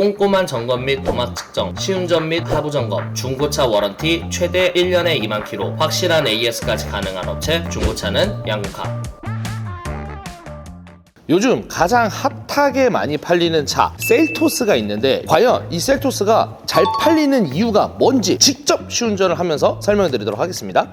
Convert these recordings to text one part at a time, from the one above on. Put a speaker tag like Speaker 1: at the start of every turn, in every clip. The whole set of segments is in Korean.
Speaker 1: 꼼꼼한 점검 및 노막 측정, 시운전 및 하부 점검, 중고차 워런티 최대 1년에 2만 킬로, 확실한 AS까지 가능한 업체 중고차는 양국카.
Speaker 2: 요즘 가장 핫하게 많이 팔리는 차 셀토스가 있는데, 과연 이 셀토스가 잘 팔리는 이유가 뭔지 직접 시운전을 하면서 설명드리도록 하겠습니다.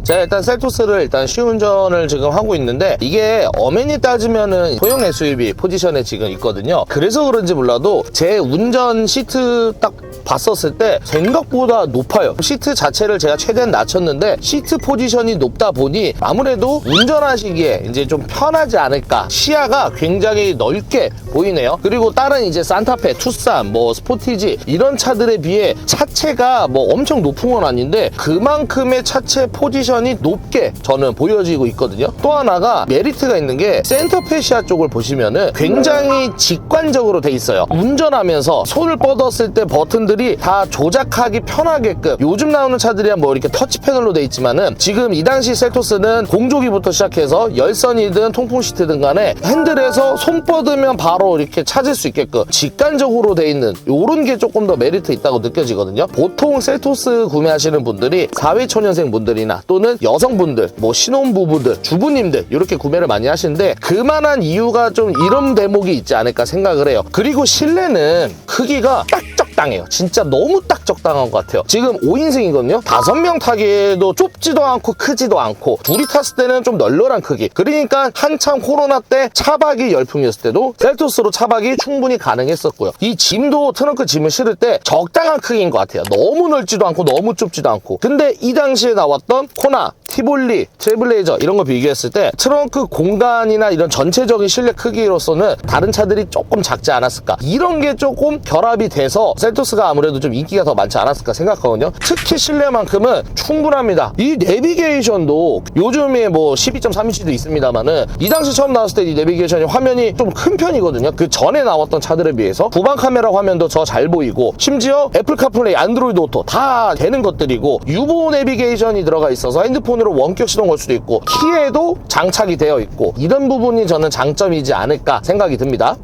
Speaker 2: 제가 일단 셀토스를 시운전을 지금 하고 있는데, 이게 엄연히 따지면은 소형 SUV 포지션에 지금 있거든요. 그래서 그런지 몰라도 제 운전 시트 딱 봤었을 때 생각보다 높아요. 시트 자체를 제가 최대한 낮췄는데 시트 포지션이 높다 보니 아무래도 운전하시기에 이제 좀 편하지 않을까, 시야가 굉장히 넓게 보이네요. 그리고 다른 이제 산타페, 투싼, 스포티지 이런 차들에 비해 차체가 엄청 높은 건 아닌데 그만큼의 차체 포지션이 높게 저는 보여지고 있거든요. 또 하나가 메리트가 있는 게 센터페시아 쪽을 보시면은 굉장히 직관적으로 돼 있어요. 운전하면서 손을 뻗었을 때 버튼들이 다 조작하기 편하게끔, 요즘 나오는 차들이야 이렇게 터치 패널로 돼 있지만은 지금 이 당시 셀토스는 공조기부터 시작해서 열선이든 통풍 시트든 간에 핸들에서 손 뻗으면 바로 이렇게 찾을 수 있게끔 직관적으로 돼 있는 요런 게 조금 더 메리트 있다고 느껴지거든요. 보통 셀토스 구매하시는 분들이 사회초년생 분들이나 또는 여성분들, 신혼부부들, 주부님들 이렇게 구매를 많이 하시는데 그만한 이유가 좀 이런 대목이 있지 않을까 생각을 해요. 그리고 실내는 크기가 딱 적당해요. 진짜 너무 딱 적당한 것 같아요. 지금 5인승이거든요. 5명 타기에도 좁지도 않고 크지도 않고, 둘이 탔을 때는 좀 널널한 크기. 그러니까 한참 코로나 때 차박이 열풍이었을 때도 셀토스로 차박이 충분히 가능했었고요. 이 짐도 트렁크 짐을 실을 때 적당한 크기인 것 같아요. 너무 넓지도 않고 너무 좁지도 않고. 근데 이 당시에 나왔던 코나, 티볼리, 트레블레이저 이런 거 비교했을 때 트렁크 공간이나 이런 전체적인 실내 크기로서는 다른 차들이 조금 작지 않았을까, 이런 게 조금 결합이 돼서 셀토스가 아무래도 좀 인기가 더 많지 않았을까 생각하거든요. 특히 실내만큼은 충분합니다. 이 내비게이션도 요즘에 12.3인치도 있습니다만은 이 당시 처음 나왔을 때 이 내비게이션이 화면이 좀 큰 편이거든요. 그 전에 나왔던 차들에 비해서 후방 카메라 화면도 더 잘 보이고, 심지어 애플 카플레이, 안드로이드 오토 다 되는 것들이고, 유보 내비게이션이 들어가 있어서 핸드폰으로 원격 시동 걸 수도 있고, 키에도 장착이 되어 있고, 이런 부분이 저는 장점이지 않을까 생각이 듭니다.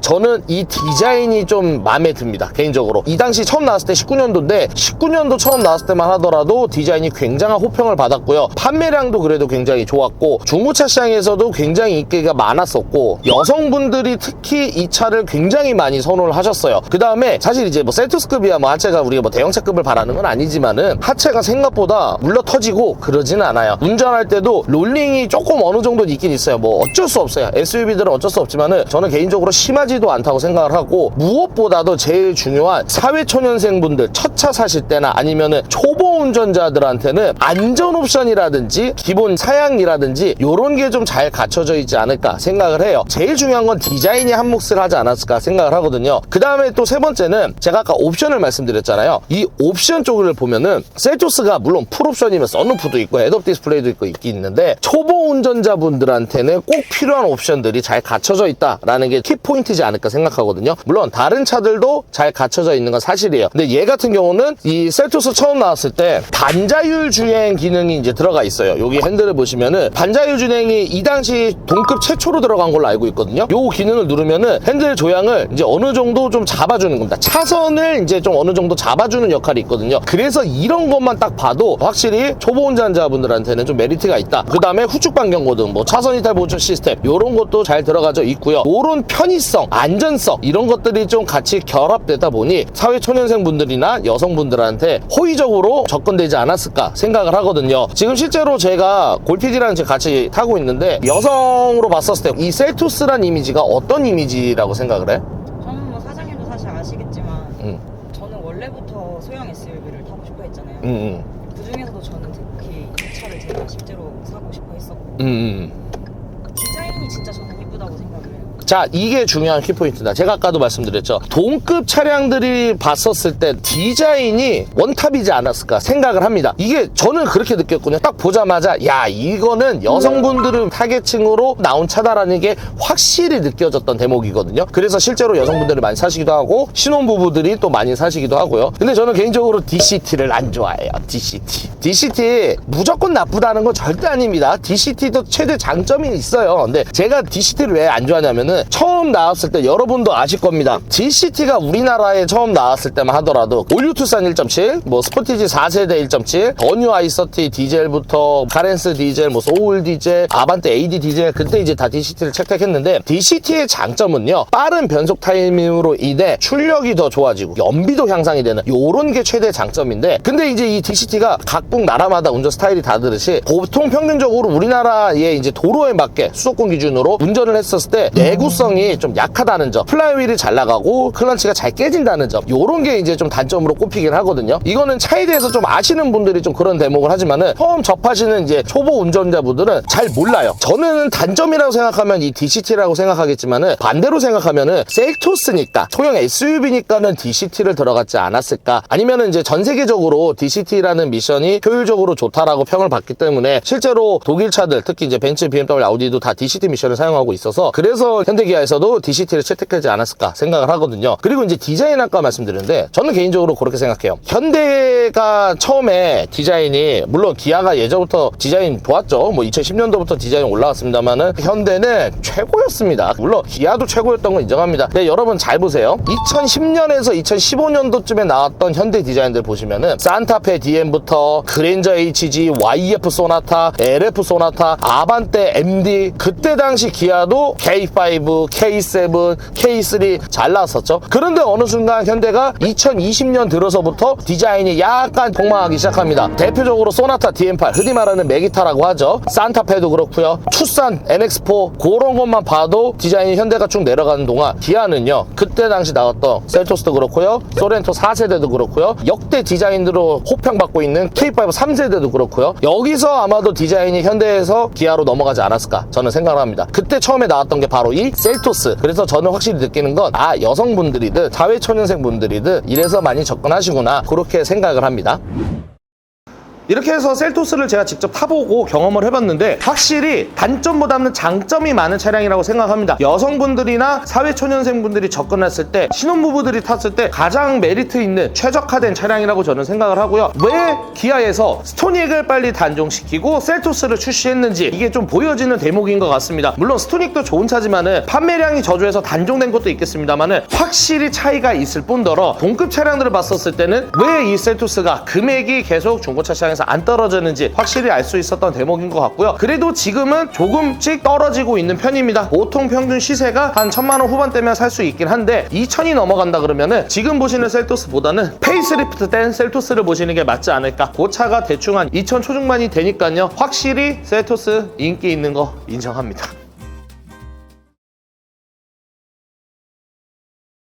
Speaker 2: 저는 이 디자인이 좀 마음에 듭니다, 개인적으로. 이 당시 처음 나왔을 때 19년도인데 19년도 처음 나왔을 때만 하더라도 디자인이 굉장한 호평을 받았고요. 판매량도 그래도 굉장히 좋았고, 중고차 시장에서도 굉장히 인기가 많았었고, 여성분들이 특히 이 차를 굉장히 많이 선호를 하셨어요. 그 다음에 사실 이제 셀토스급이야 하체가 우리가 대형차급을 바라는 건 아니지만은 하체가 생각보다 물러 터지고 그러지는 않아요. 운전할 때도 롤링이 조금 어느 정도 있긴 있어요. 어쩔 수 없어요. SUV들은 어쩔 수 없지만은 저는 개인적으로 심하지도 않다고 생각을 하고, 무엇보다도 제일 중요한 사회초년생분들 첫 차 사실 때나 아니면은 초보 운전자들한테는 안전 옵션이라든지 기본 사양이라든지 요런 게 좀 잘 갖춰져 있지 않을까 생각을 해요. 제일 중요한 건 디자인이 한 몫을 하지 않았을까 생각을 하거든요. 그 다음에 또 세 번째는 제가 아까 옵션을 말씀드렸잖아요. 이 옵션 쪽을 보면은 셀토스가 물론 풀옵션이면 썬루프도 있고 헤드업 디스플레이도 있고 있긴 있는데, 초보 운전자분들한테는 꼭 필요한 옵션들이 잘 갖춰져 있다라는 게 키포인트지 않을까 생각하거든요. 물론 다른 차들도 잘 갖춰져 있는 건 사실이에요. 근데 얘 같은 경우는 이 셀토스 처음 나왔을 때 반자율 주행 기능이 이제 들어가 있어요. 여기 핸들을 보시면은 반자율 주행이 이 당시 동급 최초로 들어간 걸로 알고 있거든요. 요 기능을 누르면은 핸들 조향을 이제 어느 정도 좀 잡아주는 겁니다. 차선을 이제 좀 어느 정도 잡아주는 역할이 있거든요. 그래서 이런 것만 딱 봐도 확실히 초보 운전자분들한테는 좀 메리트가 있다. 그 다음에 후축 반경 고등, 차선 이탈 보조 시스템 요런 것도 잘 들어가져 있고요. 요런 편의성, 안전성 이런 것들이 좀 같이 결합되다 보니 사회초년생 분들이나 여성분들한테 호의적으로 접근되지 않았을까 생각을 하거든요. 지금 실제로 제가 골피디랑 같이 타고 있는데, 여성으로 봤었을 때 이 셀토스란 이미지가 어떤 이미지라고 생각을 해?
Speaker 3: 저는 사장님도 사실 아시겠지만 저는 원래부터 소형 SUV를 타고 싶어 했잖아요. 그 중에서도 저는 특히 이 차를 제가 실제로 사고 싶어 했었고, 디자인이 진짜 저는 이쁘다고 생각을 해요.
Speaker 2: 자, 이게 중요한 키포인트다. 제가 아까도 말씀드렸죠. 동급 차량들이 봤었을 때 디자인이 원탑이지 않았을까 생각을 합니다. 이게 저는 그렇게 느꼈거든요. 딱 보자마자 야, 이거는 여성분들은 타겟층으로 나온 차다라는 게 확실히 느껴졌던 대목이거든요. 그래서 실제로 여성분들이 많이 사시기도 하고 신혼부부들이 또 많이 사시기도 하고요. 근데 저는 개인적으로 DCT를 안 좋아해요. DCT 무조건 나쁘다는 건 절대 아닙니다. DCT도 최대 장점이 있어요. 근데 제가 DCT를 왜 안 좋아하냐면 보시면은 처음 나왔을 때 여러분도 아실 겁니다. DCT가 우리나라에 처음 나왔을 때만 하더라도 올류 투싼 1.7, 뭐 스포티지 4세대 1.7, 더뉴 i30 디젤부터 카렌스 디젤, 뭐 소울 디젤, 아반떼 AD 디젤, 그때 이제 다 DCT를 채택했는데, DCT의 장점은요, 빠른 변속 타이밍으로 인해 출력이 더 좋아지고 연비도 향상이 되는 요런 게 최대 장점인데, 근데 이제 이 DCT가 각국 나라마다 운전 스타일이 다르듯이 보통 평균적으로 우리나라의 이제 도로에 맞게 수도권 기준으로 운전을 했었을 때 내구성이 좀 약하다는 점, 플라이휠이 잘 나가고 클런치가 잘 깨진다는 점, 요런 게 이제 좀 단점으로 꼽히긴 하거든요. 이거는 차에 대해서 좀 아시는 분들이 좀 그런 대목을 하지만은 처음 접하시는 이제 초보 운전자분들은 잘 몰라요. 저는 단점이라고 생각하면 이 DCT라고 생각하겠지만은, 반대로 생각하면은 셀토스니까 소형 SUV니까는 DCT를 들어갔지 않았을까, 아니면은 이제 전 세계적으로 DCT라는 미션이 효율적으로 좋다라고 평을 받기 때문에 실제로 독일 차들, 특히 이제 벤츠, BMW, 아우디도 다 DCT 미션을 사용하고 있어서 그래서 현대기아에서도 DCT를 채택하지 않았을까 생각을 하거든요. 그리고 이제 디자인 아까 말씀드렸는데, 저는 개인적으로 그렇게 생각해요. 현대가 처음에 디자인이, 물론 기아가 예전부터 디자인 좋았죠. 뭐 2010년도부터 디자인 올라왔습니다만은 현대는 최고였습니다. 물론 기아도 최고였던 건 인정합니다. 근데 여러분 잘 보세요. 2010년에서 2015년도쯤에 나왔던 현대 디자인들 보시면은 산타페 DM부터 그랜저 HG, YF 소나타, LF 소나타, 아반떼 MD, 그때 당시 기아도 K5, K7, K3 잘 나왔었죠. 그런데 어느 순간 현대가 2020년 들어서부터 디자인이 약간 폭망하기 시작합니다. 대표적으로 소나타 DM8, 흔히 말하는 메기타라고 하죠. 산타페도 그렇고요. 투싼 NX4, 그런 것만 봐도 디자인이 현대가 쭉 내려가는 동안 기아는요, 그때 당시 나왔던 셀토스도 그렇고요, 소렌토 4세대도 그렇고요, 역대 디자인으로 호평받고 있는 K5 3세대도 그렇고요, 여기서 아마도 디자인이 현대에서 기아로 넘어가지 않았을까 저는 생각을 합니다. 그때 처음에 나왔던 게 바로 이 셀토스. 그래서 저는 확실히 느끼는 건, 아, 여성분들이든 사회초년생 분들이든 이래서 많이 접근하시구나, 그렇게 생각을 합니다. 이렇게 해서 셀토스를 제가 직접 타보고 경험을 해봤는데, 확실히 단점보다는 장점이 많은 차량이라고 생각합니다. 여성분들이나 사회초년생분들이 접근했을 때, 신혼부부들이 탔을 때 가장 메리트 있는 최적화된 차량이라고 저는 생각을 하고요. 왜 기아에서 스토닉을 빨리 단종시키고 셀토스를 출시했는지 이게 좀 보여지는 대목인 것 같습니다. 물론 스토닉도 좋은 차지만은 판매량이 저조해서 단종된 것도 있겠습니다만은 확실히 차이가 있을 뿐더러 동급 차량들을 봤었을 때는 왜 이 셀토스가 금액이 계속 중고차 시장에서 안 떨어지는지 확실히 알 수 있었던 대목인 것 같고요. 그래도 지금은 조금씩 떨어지고 있는 편입니다. 보통 평균 시세가 한 1000만 원 후반대면 살 수 있긴 한데 2000이 넘어간다 그러면은 지금 보시는 셀토스보다는 페이스리프트 된 셀토스를 보시는 게 맞지 않을까. 그 차가 대충 한 2000 초중반이 되니까요. 확실히 셀토스 인기 있는 거 인정합니다.